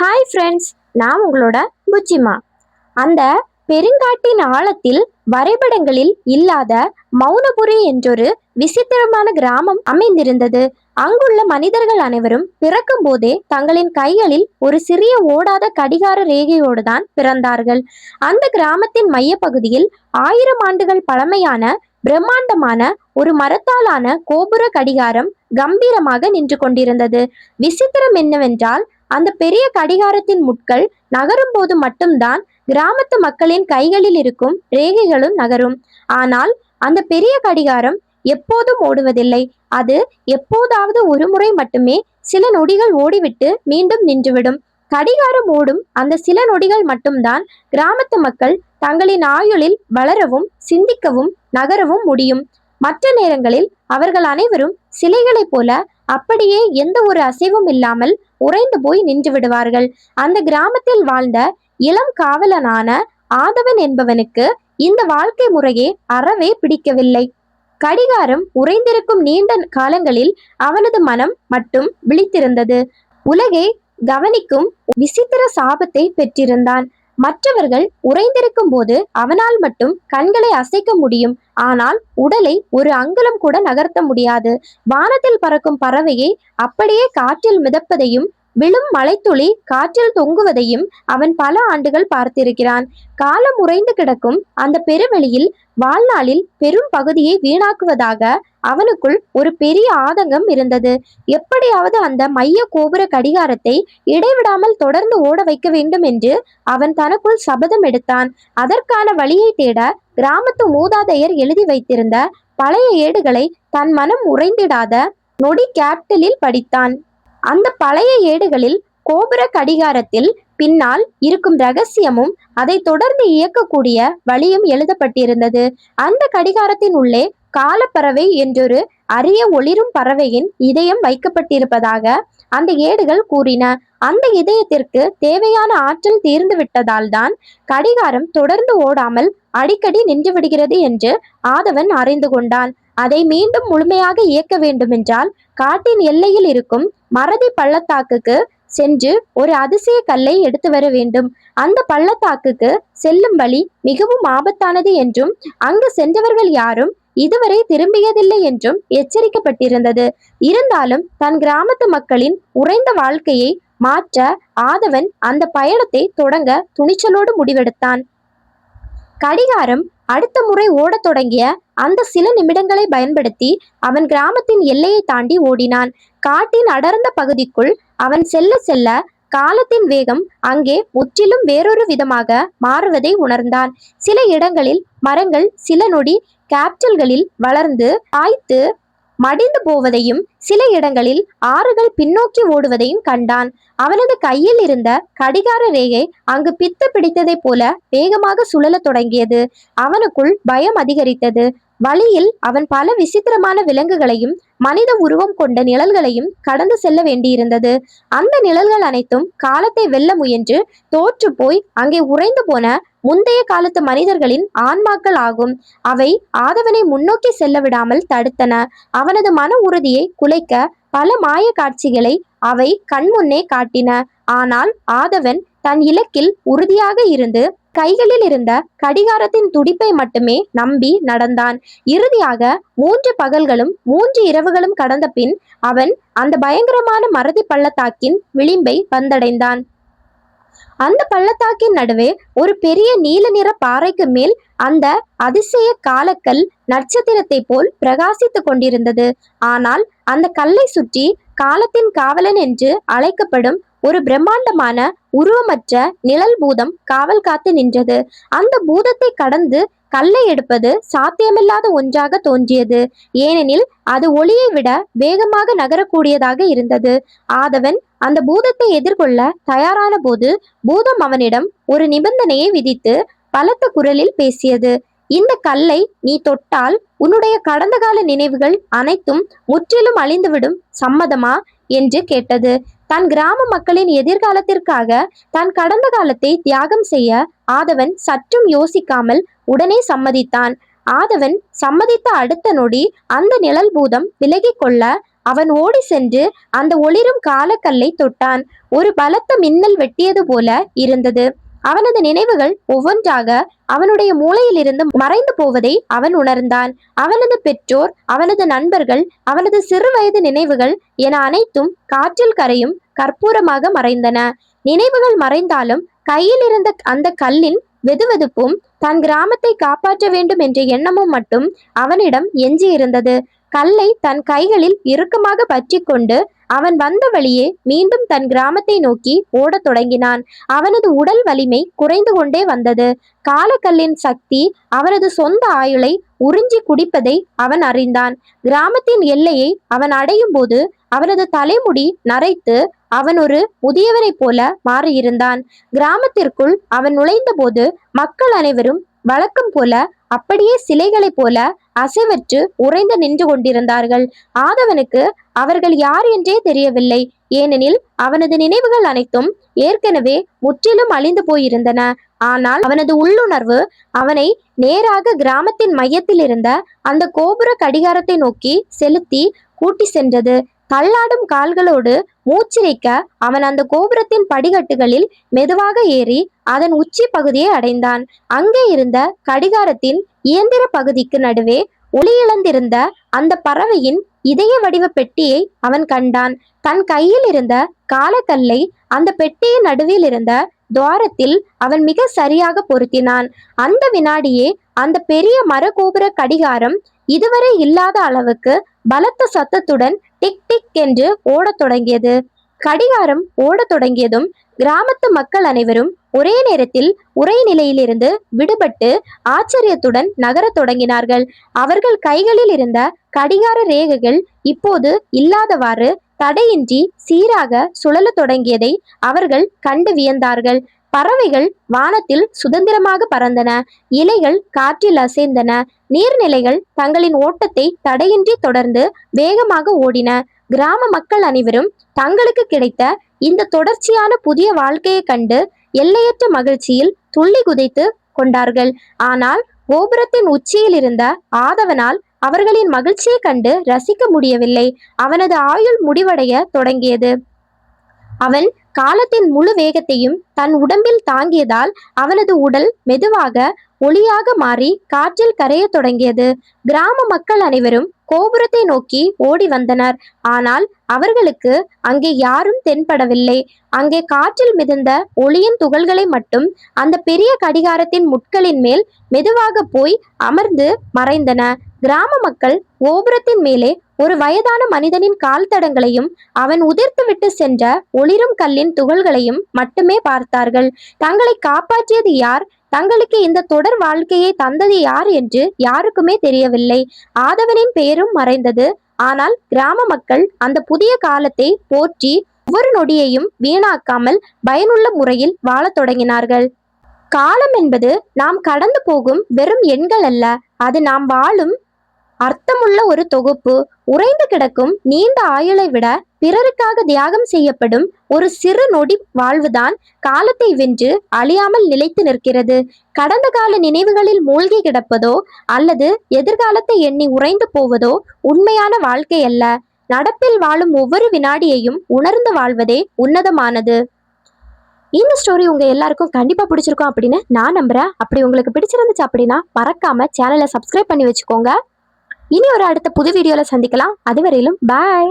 Hi friends, நான் உங்களோட புச்சிமா. அந்த பெருங்காட்டின் ஆழத்தில் வரைபடங்களில் இல்லாத மௌனபுரி என்றொரு விசித்திரமான கிராமம் அமைந்திருந்தது. அங்குள்ள மனிதர்கள் அனைவரும் பிறக்கும் போதே தங்களின் கைகளில் ஒரு சிறிய ஓடாத கடிகார ரேகையோடு தான் பிறந்தார்கள். அந்த கிராமத்தின் மையப்பகுதியில் 1000 ஆண்டுகள் பழமையான பிரம்மாண்டமான ஒரு மரத்தாலான கோபுர கடிகாரம் கம்பீரமாக நின்று கொண்டிருந்தது. விசித்திரம் என்னவென்றால், அந்த பெரிய கடிகாரத்தின் முட்கள் நகரும் போது மட்டும்தான் கிராமத்து மக்களின் கைகளில் இருக்கும் ரேகைகளும் நகரும். ஆனால் அந்த பெரிய கடிகாரம் எப்போதும் ஓடுவதில்லை. அது எப்போதாவது ஒரு முறை மட்டுமே சில நொடிகள் ஓடிவிட்டு மீண்டும் நின்றுவிடும். கடிகாரம் ஓடும் அந்த சில நொடிகள் மட்டும்தான் கிராமத்து மக்கள் தங்களின் ஆயுளில் வளரவும் சிந்திக்கவும் நகரவும் முடியும். மற்ற நேரங்களில் அவர்கள் அனைவரும் சிலைகளைப் போல அப்படியே எந்த ஒரு அசைவும் இல்லாமல் உறைந்து போய் நின்று விடுவார்கள். அந்த கிராமத்தில் வாழ்ந்த இளம் காவலனான ஆதவன் என்பவனுக்கு இந்த வாழ்க்கை முறையே அறவே பிடிக்கவில்லை. கடிகாரம் உறைந்திருக்கும் நீண்ட காலங்களில் அவனது மனம் மட்டும் விழித்திருந்தது. உலகை கவனிக்கும் விசித்திர சாபத்தை பெற்றிருந்தான். மற்றவர்கள் உறைந்திருக்கும் போது அவனால் மட்டும் கண்களை அசைக்க முடியும், ஆனால் உடலை ஒரு அங்குலம் கூட நகர்த்த முடியாது. வானத்தில் பறக்கும் பறவையை அப்படியே காற்றில் மிதப்பதையும் விழும் மலைத்துளி காற்றில் தொங்குவதையும் அவன் பல ஆண்டுகள் பார்த்திருக்கிறான். காலம் உறைந்து கிடக்கும் அந்த பெருவெளியில் வாழ்நாளில் பெரும் பகுதியை வீணாக்குவதாக அவனுக்குள் ஒரு பெரிய ஆதங்கம் இருந்தது. எப்படியாவது அந்த மைய கோபுர கடிகாரத்தை இடைவிடாமல் தொடர்ந்து ஓட வைக்க வேண்டும் என்று அவன் தனக்குள் சபதம் எடுத்தான். அதற்கான வழியை தேட கிராமத்து மூதாதையர் எழுதி வைத்திருந்த பழைய ஏடுகளை தன் மனம் உறைந்திடாத நொடி கேப்டலில் படித்தான். அந்த பழைய ஏடுகளில் கோபுர கடிகாரத்தில் பின்னால் இருக்கும் ரகசியமும் அதை தொடர்ந்து இயக்கக்கூடிய வழியும் எழுதப்பட்டிருந்தது. அந்த கடிகாரத்தின் உள்ளே காலப்பறவை என்றொரு அரிய ஒளிரும் பறவையின் இதயம் வைக்கப்பட்டிருப்பதாக அந்த ஏடுகள் கூறின. அந்த இதயத்திற்கு தேவையான ஆற்றல் தீர்ந்து விட்டதால் தான் கடிகாரம் தொடர்ந்து ஓடாமல் அடிக்கடி நின்று விடுகிறது என்று ஆதவன் அறிந்து கொண்டான். அதை மீண்டும் முழுமையாக இயக்க வேண்டுமென்றால் காட்டின் எல்லையில் இருக்கும் மறதி பள்ளத்தாக்குக்கு சென்று ஒரு அதிசய கல்லை எடுத்து வர வேண்டும். அந்த பள்ளத்தாக்குக்கு செல்லும் வழி மிகவும் ஆபத்தானது என்றும் அங்கு சென்றவர்கள் யாரும் இதுவரை திரும்பியதில்லை என்றும் எச்சரிக்கப்பட்டிருந்தது. இருந்தாலும் தன் கிராமத்து மக்களின் உறைந்த வாழ்க்கையை மாற்ற ஆதவன் அந்த பயணத்தை தொடங்க துணிச்சலோடு முடிவெடுத்தான். கடிகாரம் அடுத்த முறை ஓடத் தொடங்கிய அந்த சில நிமிடங்களை பயன்படுத்தி அவன் கிராமத்தின் எல்லையை தாண்டி ஓடினான். காட்டின் அடர்ந்த பகுதிக்குள் அவன் செல்ல செல்ல காலத்தின் வேகம் அங்கே முற்றிலும் வேறொரு விதமாக மாறுவதை உணர்ந்தான். சில இடங்களில் மரங்கள் சில நொடி கேப்டல்களில் வளர்ந்து காய்த்து மடிந்து போவதையும் சில இடங்களில் ஆறுகள் பின்னோக்கி ஓடுவதையும் கண்டான். அவனது கையில் இருந்த கடிகார ரேகை அங்கு பித்து பிடித்ததைப் போல வேகமாக சுழலத் தொடங்கியது. அவனுக்குள் பயம் அதிகரித்தது. வழியில் அவன் பல விசித்திரமான விலங்குகளையும் மனித உருவம் கொண்ட நிழல்களையும் கடந்து செல்ல வேண்டியிருந்தது. அந்த நிழல்கள் அனைத்தும் காலத்தை வெல்ல முயன்று தோற்று போய் அங்கே உறைந்து போன முந்தைய காலத்து மனிதர்களின் ஆன்மாக்கள் ஆகும். அவை ஆதவனை முன்னோக்கி செல்ல விடாமல் தடுத்தன. அவனது மன உறுதியை குலைக்க பல மாய காட்சிகளை அவை கண்முன்னே காட்டின. ஆனால் ஆதவன் தன் இலக்கில் உறுதியாக இருந்து கைகளில் இருந்த கடிகாரத்தின் துடிப்பை மட்டுமே நம்பி நடந்தான். இறுதியாக 3 பகல்களும் 3 இரவுகளும் கடந்த பின் அவன் அந்த பயங்கரமான மறதி பள்ளத்தாக்கின் விளிம்பை வந்தடைந்தான். அந்த பள்ளத்தாக்கின் நடுவே ஒரு பெரிய நீல நிற பாறைக்கு மேல் அந்த அதிசய காலக்கல் நட்சத்திரத்தை போல் பிரகாசித்துக் கொண்டிருந்தது. ஆனால் அந்த கல்லை சுற்றி காலத்தின் காவலன் என்று அழைக்கப்படும் ஒரு பிரம்மாண்டமான உருவமற்ற நிழல் பூதம் காவல் காத்து நின்றது. அந்த பூதத்தை கடந்து கல்லை எடுப்பது சாத்தியமில்லாத ஒன்றாக தோன்றியது. ஏனெனில் அது ஒளியை விட வேகமாக நகரக்கூடியதாக இருந்தது. ஆதவன் அந்த பூதத்தை எதிர்கொள்ள தயாரான போது பூதம் அவனிடம் ஒரு நிபந்தனையை விதித்து பலத்த குரலில் பேசியது. இந்த கல்லை நீ தொட்டால் உன்னுடைய கடந்த கால நினைவுகள் அனைத்தும் முற்றிலும் அழிந்துவிடும், சம்மதமா என்று கேட்டது. தன் கிராம மக்களின் எதிர்காலத்திற்காக தன் கடந்த காலத்தை தியாகம் செய்ய ஆதவன் சற்றும் யோசிக்காமல் உடனே சம்மதித்தான். ஆதவன் சம்மதித்த அடுத்த நொடி அந்த நிழல் பூதம் விலகி கொள்ள அவன் ஓடி சென்று அந்த ஒளிரும் காலக்கல்லை தொட்டான். ஒரு பலத்த மின்னல் வெட்டியது போல இருந்தது. அவனது நினைவுகள் ஒவ்வொன்றாக அவனுடைய மூளையிலிருந்து மறைந்து போவதை அவன் உணர்ந்தான். அவனது பெற்றோர், அவனது நண்பர்கள், அவனது சிறு வயது நினைவுகள் என அனைத்தும் காற்றில் கரையும் கற்பூரமாக மறைந்தன. நினைவுகள் மறைந்தாலும் கையில் இருந்த அந்த கல்லின் வெதுவெதுப்பும் தன் கிராமத்தை காப்பாற்ற வேண்டும் என்ற எண்ணமும் மட்டும் அவனிடம் எஞ்சி இருந்தது. கல்லை தன் கைகளில் இறுக்கமாக பற்றி கொண்டு அவன் வந்த வழியே மீண்டும் தன் கிராமத்தை நோக்கி ஓடத் தொடங்கினான். அவனது உடல் வலிமை குறைந்து கொண்டே வந்தது. காலக்கல்லின் சக்தி அவனது சொந்த ஆயுளை உறிஞ்சி குடிப்பதை அவன் அறிந்தான். கிராமத்தின் எல்லையை அவன் அடையும் போது அவனது தலைமுடி நரைத்து அவன் ஒரு முதியவனைப் போல மாறியிருந்தான். கிராமத்திற்குள் அவன் நுழைந்த போது மக்கள் அனைவரும் வழக்கம் போல அப்படியே சிலைகளைப் போல அசைவற்று உறைந்து நின்று கொண்டிருந்தார்கள். ஆதவனுக்கு அவர்கள் யார் என்றே தெரியவில்லை. ஏனெனில் அவனது நினைவுகள் அனைத்தும் ஏற்கனவே முற்றிலும் அழிந்து போயிருந்தன. ஆனால் அவனது உள்ளுணர்வு அவனை நேராக கிராமத்தின் மையத்தில் இருந்த அந்த கோபுர கடிகாரத்தை நோக்கி செலுத்தி கூட்டி சென்றது. தள்ளாடும் கால்களோடு மூச்சிறைக்க அவன் அந்த கோபுரத்தின் படிக்கட்டுகளில் மெதுவாக ஏறி அதன் உச்சி பகுதியை அடைந்தான். அங்கே இருந்த கடிகாரத்தின் இயந்திர பகுதிக்கு நடுவே ஒளியிழந்திருந்த அந்த பறவையின் இதய வடிவ பெட்டியை அவன் கண்டான். தன் கையில் இருந்த காலக்கல்லை அந்த பெட்டியின் நடுவில் இருந்த துவாரத்தில் அவன் மிக சரியாக பொருத்தினான். அந்த வினாடியே அந்த பெரிய மரகோபுர கடிகாரம் இதுவரை இல்லாத அளவுக்கு பலத்த சத்தத்துடன் டிக் டிக் என்று ஓடத் தொடங்கியது. கடிகாரம் ஓடத் தொடங்கியதும் கிராமத்து மக்கள் அனைவரும் ஒரே நேரத்தில் உரை நிலையிலிருந்து விடுபட்டு ஆச்சரியத்துடன் நகரத் தொடங்கினார்கள். அவர்கள் கைகளில் இருந்த கடிகார ரேகைகள் இப்போது இல்லாதவாறு தடையின்றி சீராக சுழலத் தொடங்கியதை அவர்கள் கண்டு வியந்தார்கள். பறவைகள் வானத்தில் சுதந்திரமாக பறந்தன. இலைகள் காற்றில் அசைந்தன. நீர்நிலைகள் தங்களின் ஓட்டத்தை தடையின்றி தொடர்ந்து வேகமாக ஓடின. கிராம மக்கள் அனைவரும் தங்களுக்கு கிடைத்த இந்த தொடர்ச்சியான புதிய வாழ்க்கையை கண்டு எல்லையற்ற மகிழ்ச்சியில் துள்ளி குதித்து கொண்டார்கள். ஆனால் கோபுரத்தின் உச்சியில் இருந்த ஆதவனால் அவர்களின் மகிழ்ச்சியை கண்டு ரசிக்க முடியவில்லை. அவனது ஆயுள் முடிவடைய தொடங்கியது. அவன் காலத்தின் முழு வேகத்தையும் தன் உடம்பில் தாங்கியதால் அவனது உடல் மெதுவாக ஒளியாக மாறி காற்றில் கரைய தொடங்கியது. கிராம மக்கள் அனைவரும் கோபுரத்தை நோக்கி ஓடி வந்தனர். ஆனால் அவர்களுக்கு அங்கே யாரும் தென்படவில்லை. அங்கே காற்றில் மிதந்த ஒளியின் துகள்களை மட்டும் அந்த பெரிய கடிகாரத்தின் முட்களின் மேல் மெதுவாக போய் அமர்ந்து மறைந்தன. கிராம மக்கள் கோபுரத்தின் மேலே ஒரு வயதான மனிதனின் கால் தடங்களையும் அவன் உதிர்த்துவிட்டு சென்ற ஒளிரும் கல்லின் துகள்களையும் மட்டுமே பார்த்தார்கள். தங்களை காப்பாற்றியது யார், தங்களுக்கு இந்த தொடர் வாழ்க்கையை தந்தது யார் என்று யாருக்குமே தெரியவில்லை. ஆதவனின் பெயரும் மறைந்தது. ஆனால் கிராம மக்கள் அந்த புதிய காலத்தை போற்றி ஒவ்வொரு நொடியையும் வீணாக்காமல் பயனுள்ள முறையில் வாழத் தொடங்கினார்கள். காலம் என்பது நாம் கடந்து போகும் வெறும் எண்கள் அல்ல, அது நாம் வாழும் அர்த்தமுள்ள ஒரு தொகுப்பு. உறைந்து கிடக்கும் நீண்ட ஆயுளை விட பிறருக்காக தியாகம் செய்யப்படும் ஒரு சிறு நொடி வாழ்வுதான் காலத்தை வென்று அழியாமல் நிலைத்து நிற்கிறது. கடந்த கால நினைவுகளில் மூழ்கி கிடப்பதோ அல்லது எதிர்காலத்தை எண்ணி உறைந்து போவதோ உண்மையான வாழ்க்கை அல்ல. நடப்பில் வாழும் ஒவ்வொரு வினாடியையும் உணர்ந்து வாழ்வதே உன்னதமானது. இந்த ஸ்டோரி உங்க எல்லாருக்கும் கண்டிப்பா பிடிச்சிருக்கும் அப்படின்னு நான் நம்புறேன். அப்படி உங்களுக்கு பிடிச்சிருந்துச்சு அப்படின்னா மறக்காம சேனலை சப்ஸ்கிரைப் பண்ணி வச்சுக்கோங்க. இனி ஒரு அடுத்த புது வீடியோல சந்திக்கலாம். அதுவரையிலும் பாய்.